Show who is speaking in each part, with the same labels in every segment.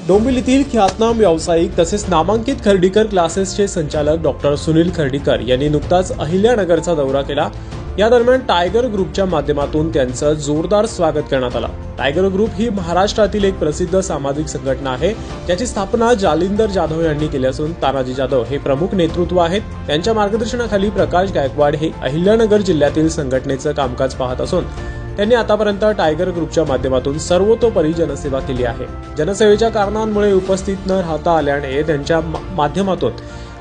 Speaker 1: डोंबिवलीतील ख्यातनाम व्यावसायिक तसेच नामांकित खर्डीकर क्लासेसचे संचालक डॉक्टर सुनील खर्डीकर यांनी नुकताच अहिल्यानगरचा दौरा केला। या दरम्यान टायगर ग्रुपच्या माध्यमातून त्यांचं जोरदार स्वागत करण्यात आलं। टायगर ग्रुप ही महाराष्ट्रातील एक प्रसिद्ध सामाजिक संघटना आहे, ज्याची स्थापना जालिंदर जाधव यांनी केली असून तानाजी जाधव हे प्रमुख नेतृत्व आहेत। त्यांच्या मार्गदर्शनाखाली प्रकाश गायकवाड हे अहिल्यानगर जिल्ह्यातील संघटनेचं कामकाज पाहत असून त्यांनी आतापर्यंत टायगर ग्रुपच्या माध्यमातून सर्वतोपरी जनसेवा केली आहे। जनसेवेच्या कारणांमुळे उपस्थित न राहता आल्याने त्यांच्या माध्यमातून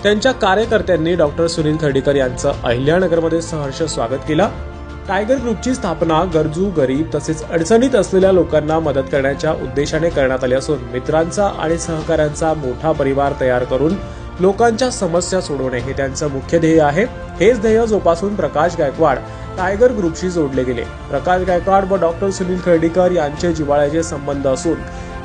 Speaker 1: त्यांच्या कार्यकर्त्यांनी डॉक्टर सुनील खर्डीकर यांचं अहिल्यानगरमध्ये सहर्ष स्वागत केलं। टायगर ग्रुपची स्थापना गरजू, गरीब तसेच अडचणीत असलेल्या लोकांना मदत करण्याच्या उद्देशाने करण्यात आली असून मित्रांचा आणि सहकाऱ्यांचा मोठा परिवार तयार करून लोकांच्या समस्या सोडवणे हे त्यांचं मुख्य ध्येय आहे। हेच ध्येय जोपासून प्रकाश गायकवाड टायगर ग्रुपशी जोडले गेले। प्रकाश गायकवाड व डॉक्टर सुनील खर्डीकर यांचे जिव्हाळ्याचे संबंध असून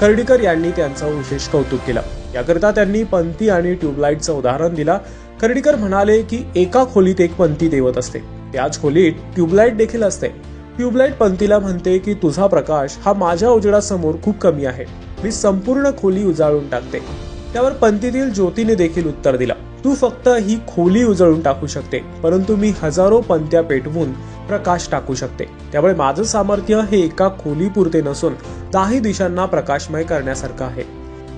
Speaker 1: खर्डीकर यांनी त्यांचं विशेष कौतुक केलं। याकरिता त्यांनी पंथी आणि ट्यूबलाईटचं उदाहरण दिलं। खर्डीकर म्हणाले की एका खोलीत एक पंथी देवत असते, त्याच खोलीत ट्यूबलाईट देखील असते। ट्यूबलाईट पंथीला म्हणते की तुझा प्रकाश हा माझ्या उजेडासमोर खूप कमी आहे, मी संपूर्ण खोली उजाळून टाकते। त्यावर पंथीतील ज्योतीने देखील उत्तर दिलं, तू फक्त ही खोली उजळून टाकू शकते, परंतु मी हजारो पंथ्या पेटवून प्रकाश टाकू शकते। त्यामुळे माझं सामर्थ्य हे एका खोलीपुरते नसून 10 दिशांना प्रकाशमय करण्यासारखं आहे।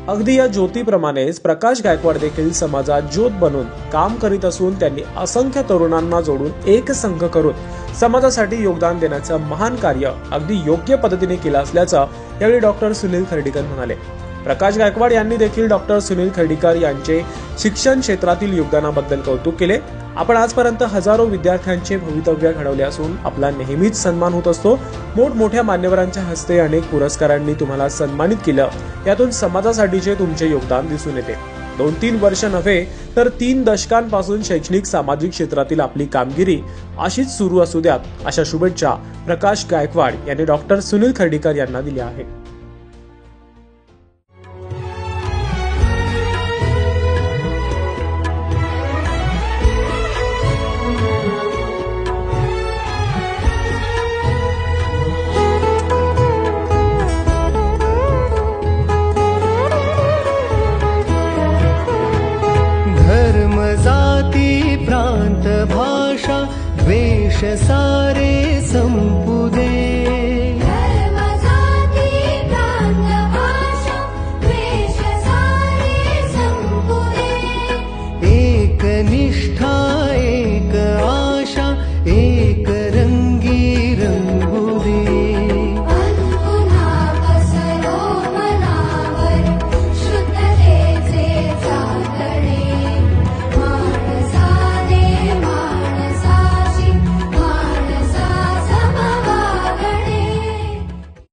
Speaker 1: अगदी या ज्योतीप्रमाणेच प्रकाश गायकवाड देखील समाजात ज्योत बनून काम करीत असून त्यांनी असंख्य तरुणांना जोडून एक संघ करून समाजासाठी योगदान देण्याचं महान कार्य अगदी योग्य पद्धतीने केलं असल्याचं यावेळी डॉक्टर सुनील खर्डीकर म्हणाले। प्रकाश गायकवाड यांनी देखील डॉक्टर सुनील खर्डीकर यांचे शिक्षण क्षेत्रातील योगदानाबद्दल कौतुक केले। आपण आजपर्यंत हजारो विद्यार्थ्यांचे भवितव्य घडवले असून आपला नेहमीच सन्मान होत असतो। मोठमोठ्या मान्यवरांच्या हस्ते अनेक पुरस्कारांनी तुम्हाला सन्मानित केलं, यातून समाजासाठीचे तुमचे योगदान दिसून येते। 2-3 वर्ष नव्हे तर 3 दशकांपासून शैक्षणिक सामाजिक क्षेत्रातील आपली कामगिरी अशीच सुरू असू द्यात, अशा शुभेच्छा प्रकाश गायकवाड यांनी डॉक्टर सुनील खर्डीकर यांना दिल्या आहेत।
Speaker 2: धर्म, जाती, प्रांत, भाषा, द्वेष,